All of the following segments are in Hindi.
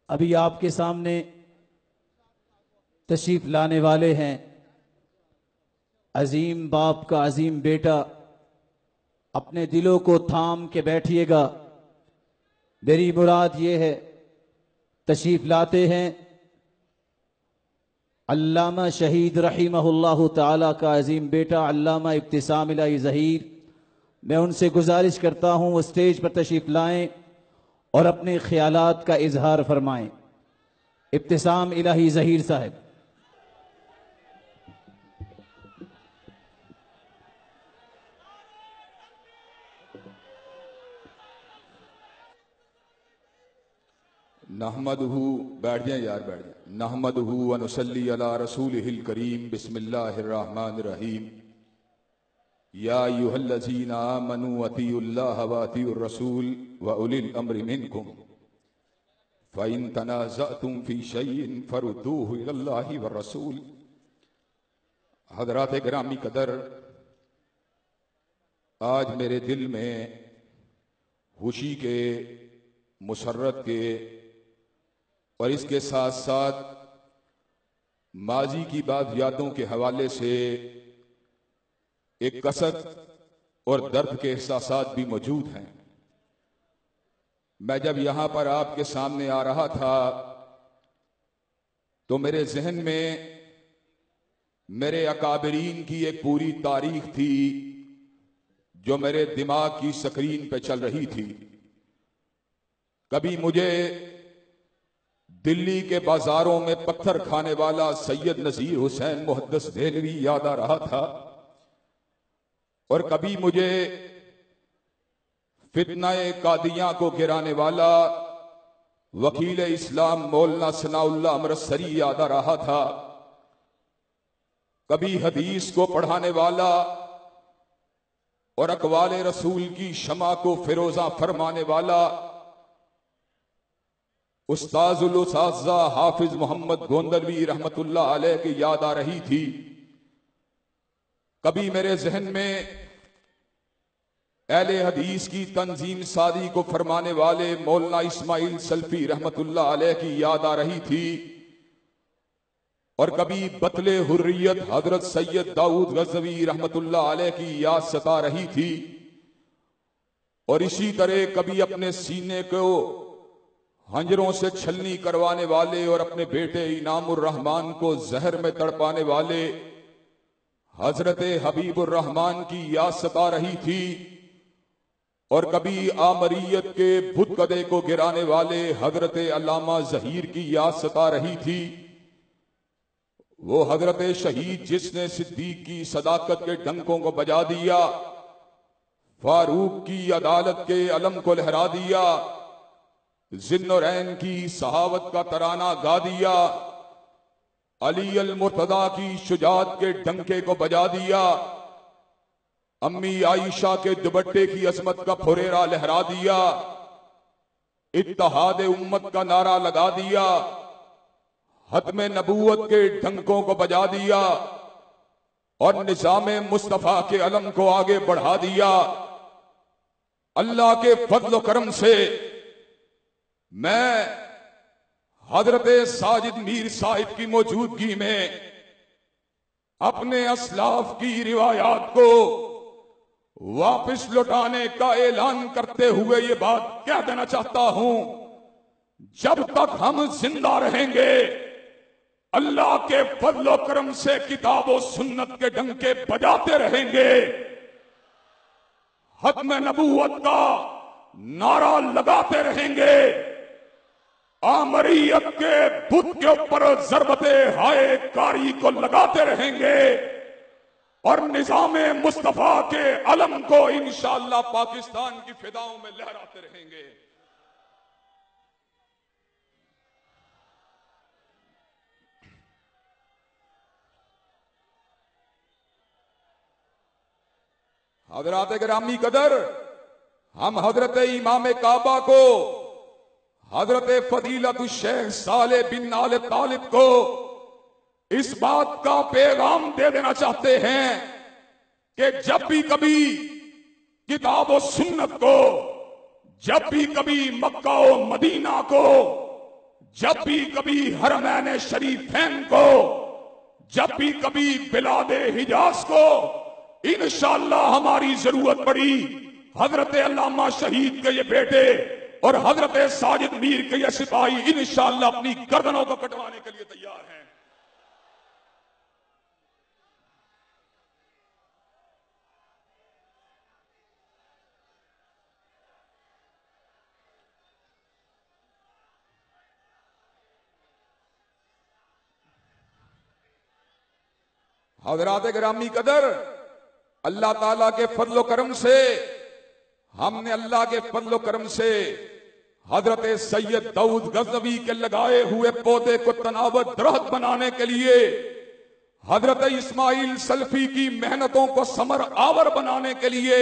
अभी आपके सामने तशरीफ लाने वाले हैं अजीम बाप का अजीम बेटा। अपने दिलों को थाम के बैठिएगा। मेरी मुराद ये है, तशरीफ लाते हैं अल्लामा शहीद रहीमहुल्लाह ताला का अजीम बेटा अल्लामा इब्तिसाम इलाही ज़हीर। मैं उनसे गुजारिश करता हूं वो स्टेज पर तशरीफ लाएं और अपने ख्यालात का इजहार फरमाएं। इब्तिसाम इलाही ज़हीर साहब। नहमदहू, बैठ जाए यार, बैठ जाए। नहमदहू व नुसल्ली अला रसूलिहिल करीम, बिस्मिल्लाहिर रहमानिर रहीम। या अय्युहल्लज़ीना आमनू अतीउल्लाह व अतीउर रसूल व उलिल अम्रि मिनकुम फ़इन तनाज़अतुम फ़ी शैइन फरुद्दूहु इलल्लाहि व रसूल। हज़रात गिरामी कदर, आज मेरे दिल में खुशी के, मुसर्रत के और इसके साथ साथ माजी की बात यादों के हवाले से एक कसक और दर्द के एहसासात भी मौजूद हैं। मैं जब यहां पर आपके सामने आ रहा था तो मेरे जहन में मेरे अकाबरीन की एक पूरी तारीख थी जो मेरे दिमाग की स्क्रीन पे चल रही थी। कभी मुझे दिल्ली के बाजारों में पत्थर खाने वाला सैयद नजीर हुसैन मुहद्दिस देहलवी याद आ रहा था, और कभी मुझे फितनाए कादियां को गिराने वाला वकील इस्लाम मौलाना सनाउल्लाह अमृतसरी याद आ रहा था। कभी हदीस को पढ़ाने वाला और अकवाले रसूल की शमा को फिरोजा फरमाने वाला उस्ताजुल उस्ताज़ा हाफिज मोहम्मद गोंदलवी रहमतुल्लाह अलैह की याद आ रही थी। कभी मेरे जहन में अहले हदीस की तंजीम सादी को फरमाने वाले मौलाना इस्माइल सल्फी रहमतुल्लाह अलैह की याद आ रही थी, और कभी बतले हुर्रियत हजरत सैयद दाऊद गज़वी रहमतुल्लाह अलैह की याद सता रही थी। और इसी तरह कभी अपने सीने को हंजरों से छलनी करवाने वाले और अपने बेटे इनामुर रहमान को जहर में तड़पाने वाले हजरत हबीबुर रहमान की याद सता रही थी। और कभी आमरियत के बुत कदे को गिराने वाले हजरत अल्लामा ज़हीर की याद सता रही थी। वो हजरत शहीद जिसने सिद्दीक की सदाकत के डंकों को बजा दिया, फारूक की अदालत के अलम को लहरा दिया, जिन्नौरैन की सहावत का तराना गा दिया, अली अल मुर्तदा की शुजात के डंके को बजा दिया, अम्मी आयशा के दुपट्टे की अजमत का फुरेरा लहरा दिया, इत्तेहाद उम्मत का नारा लगा दिया, हतमे नबूवत के डंकों को बजा दिया और निजामे मुस्तफा के अलम को आगे बढ़ा दिया। अल्लाह के फजल करम से मैं हजरत साजिद मीर साहिब की मौजूदगी में अपने असलाफ की रिवायात को वापस लौटाने का ऐलान करते हुए ये बात कह देना चाहता हूं, जब तक हम जिंदा रहेंगे अल्लाह के फजल करम से किताब और सुन्नत के डंके बजाते रहेंगे, खत्म नबूवत का नारा लगाते रहेंगे, आमरियत के बुत के ऊपर जरबते हाय कारी को लगाते रहेंगे और निजामे मुस्तफा के अलम को इंशाअल्लाह पाकिस्तान की फिदाओं में लहराते रहेंगे। हजरात गिरामी कदर, हम हजरत इमाम काबा को, हजरत फजीलत शेख साले बिन आले तालिब को इस बात का पैगाम दे देना चाहते हैं कि जब भी कभी किताब और सुन्नत को, जब भी कभी मक्का और मदीना को, जब भी कभी हरमैन शरीफैन को, जब भी कभी बिलादे हिजाज को इंशाअल्लाह हमारी जरूरत पड़ी, हजरत अल्लामा शहीद के ये बेटे और हजरत साजिद मीर के ये सिपाही इंशाअल्लाह अपनी गर्दनों को कटवाने के लिए तैयार हैं। हजरात गिरामी कदर, अल्लाह ताला के फजलो करम से हमने, अल्लाह के फजलो करम से हजरत सैयद दाऊद गज़नवी के लगाए हुए पौधे को तनावत दरख्त बनाने के लिए, हजरत इस्माइल सल्फी की मेहनतों को समर आवर बनाने के लिए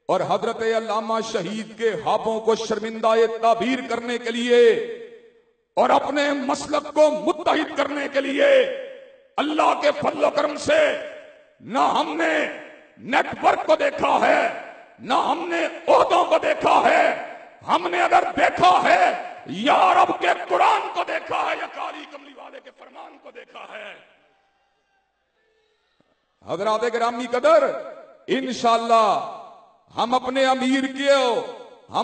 और हजरत अल्लामा शहीद के हाथों को शर्मिंदाए ताबीर करने के लिए और अपने मसलक को मुत्तहिद करने के लिए अल्लाह के फजलो करम से ना हमने नेटवर्क को देखा है, ना हमने ओहदों को देखा है, हमने अगर देखा है या अरब के कुरान को देखा है या काली कमली वाले के फरमान को देखा है। हजरात गिरामी कदर, इंशाअल्लाह हम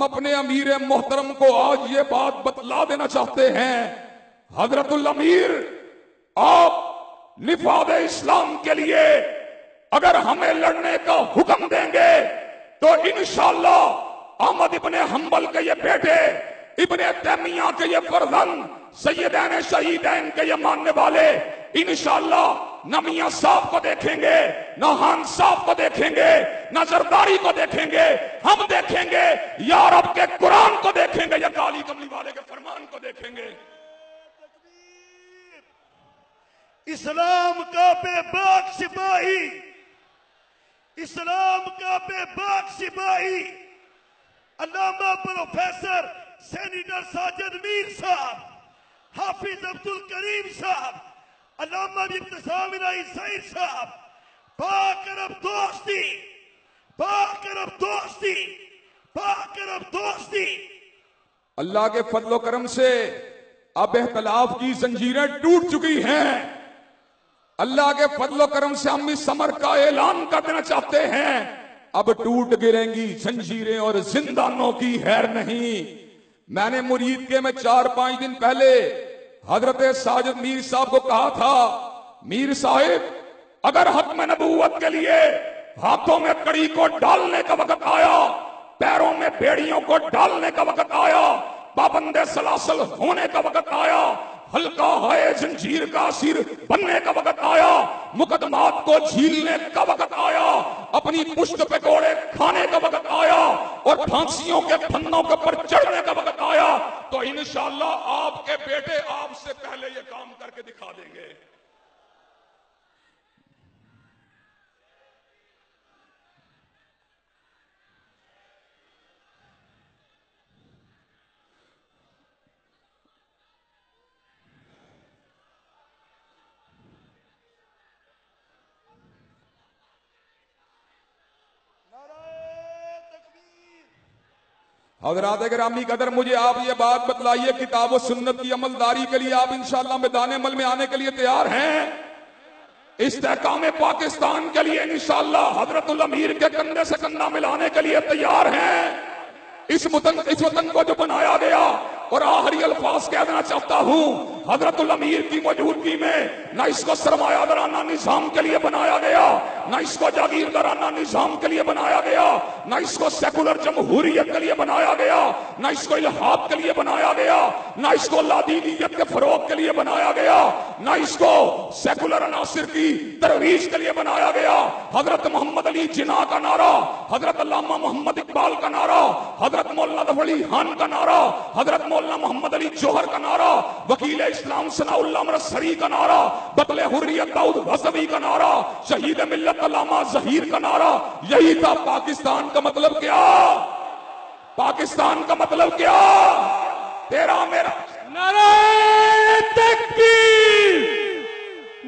अपने अमीर मोहतरम को आज ये बात बतला देना चाहते हैं। हजरतुल अमीर, आप निफाद इस्लाम के लिए अगर हमें लड़ने का हुक्म देंगे तो इंशाअल्लाह अहमद इब्ने हंबल के ये बेटे, इब्ने तैमिया के ये फर्जंद, सैयदैन शहीदैन के ये मानने वाले इंशाअल्लाह न मियां साहब को देखेंगे, न खान साहब को देखेंगे, न जरदारी को देखेंगे, हम देखेंगे या रब के कुरान को देखेंगे या काली कमली वाले के फरमान को देखेंगे। इस्लाम का बेबाक सिपाही, इस्लाम का बेबाक सिपाही अल्लामा प्रोफेसर सेनेटर साजिद मीर साहब, हाफिज अब्दुल करीम साहब, अल्लामा इब्तिसाम इलाही सईद साहब, बाकरब दोस्ती, बाकरब दोस्ती, बाकरब दोस्ती। अल्लाह के फजलो करम से अब इख्तिलाफ की जंजीरें टूट चुकी हैं। अल्लाह के फजलो करम से हम इस समर का ऐलान कर देना चाहते हैं, अब टूट गिरेंगी जंजीरें और जिंदानों की हैर नहीं। मैंने मुरीद के में 4-5 दिन पहले हजरत साजिद मीर साहब को कहा था, मीर साहिब अगर हत्म नबूवत के लिए हाथों में कड़ी को डालने का वक्त आया, पैरों में बेड़ियों को डालने का वक्त आया, पाबंदे सलासल होने का वक्त आया, हल्का है जंजीर का सिर बनने का वक्त आया, मुकदमात को झीलने का वक्त आया, अपनी पुष्ट पे घोड़े खाने का वक्त आया और फांसियों के फन्नों के ऊपर चढ़ने का वक्त आया, तो इंशाअल्लाह आपके बेटे आपसे पहले ये काम करके दिखा देंगे। हज़रात गिरामी कदर, मुझे आप ये बात बतलाइए, किताब और सुन्नत की अमलदारी के लिए आप इंशाअल्लाह मैदान अमल में आने के लिए तैयार हैं? इस्तेहकाम पाकिस्तान के लिए इंशाअल्लाह हजरतुल अमीर के कंधे से कंधा मिलाने के लिए तैयार हैं? इस वतन को जो बनाया गया, और आखिरी अल्फाज कह देना चाहता हूं, हजरतुल अमीर की मौजूदगी में न इसको सरमायादाराना निजाम के लिए बनाया गया, न इसको जागीरदाराना निजाम के लिए बनाया गया, न इसको सेकुलर जमहूरियत के लिए बनाया गया, न इसको इल्हाद के लिए बनाया गया, न इसको लादीनियत के फरोग के लिए बनाया गया, न इसको सेकुलर अनासिर की तरवीज के लिए बनाया गया। हजरत मोहम्मद अली जिन्ना का नारा, हजरत अल्लामा मोहम्मद इकबाल का नारा, हजरत मौलाना अली खान का नारा, हजरत मौलाना मोहम्मद अली जौहर का नारा, वकील इस्लाम सनाउल्लाह मरसरी का नारा, बतले हुर्रियत दाऊद गज़नवी का नारा, शहीद मिल्लत अल्लामा ज़हीर का नारा, यही था पाकिस्तान का मतलब। क्या पाकिस्तान का मतलब? क्या तेरा मेरा नाराए तकबीर,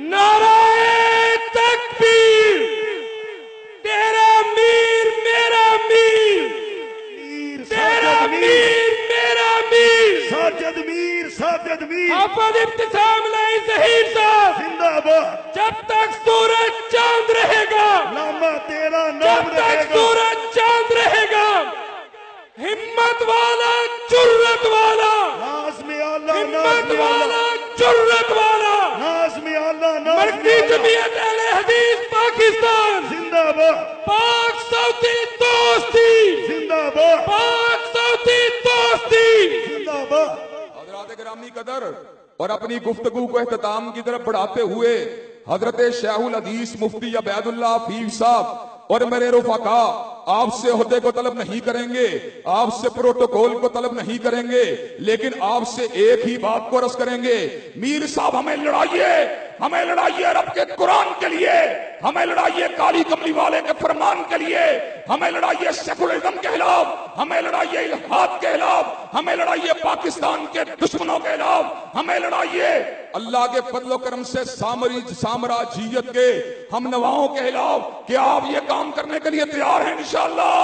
नाराए तकबीर, तेरा मीर मेरा मीर, तेरा मीर मेरा मीर, साजिद मीर साजिद मीर हाफिज इब्तिसाम लाई ज़हीर साहब जिंदाबाद। जब तक सूरज चांद रहेगा, नामा तेरा जब नाम तक रहेगा। सूरज चांद रहेगा, हिम्मत वाला जुर्रत वाला, नाज़-ए आला हिम्मत वाला जुर्रत वाला नाज़-ए आला मरकज़ी जमीयत अहले हदीस पाकिस्तान जिंदाबाद पाक सऊदी दोस्ती, जिंदाबाद पाक सऊदी दोस्ती। जिंदाबाद। हजरात गिरामी कदर, और अपनी गुफ्तगू को एहतताम की तरफ बढ़ाते हुए हजरत शेहुल हदीस मुफ्ती अबैदुल्लाह हफीज साहब और मेरे रुफाका आपसे ओहदे को तलब नहीं करेंगे, आपसे प्रोटोकॉल को तलब नहीं करेंगे, लेकिन आपसे एक ही बात को अर्ज करेंगे, मीर साहब हमें लड़ाइए, हमें लड़ाइए रब के कुरान के लिए, हमें लड़ाइए काली कमली वाले के फरमान के लिए, हमें लड़ाइए सेकुलरिज्म के खिलाफ, हमें लड़ाइए इल्हाद के खिलाफ, हमें लड़ाइए पाकिस्तान के दुश्मनों के खिलाफ, हमें लड़ाइए अल्लाह के फजलो करम से साम्राज्यियत के हम नवाओं के खिलाफ। क्या आप ये काम करने के लिए तैयार हैं इंशाअल्लाह?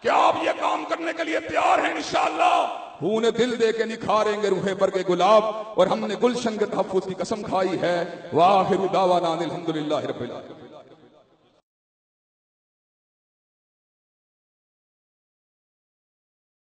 क्या आप ये काम करने के लिए तैयार हैं इंशाअल्लाह? खून दिल दे के निखारेंगे रूहे पर के गुलाब, और हमने गुलशन के तहफ्फुज़ की कसम खाई है। वाहिरु दावाना अनिल हम्दुलिल्लाहि रब्बिल आलमीन।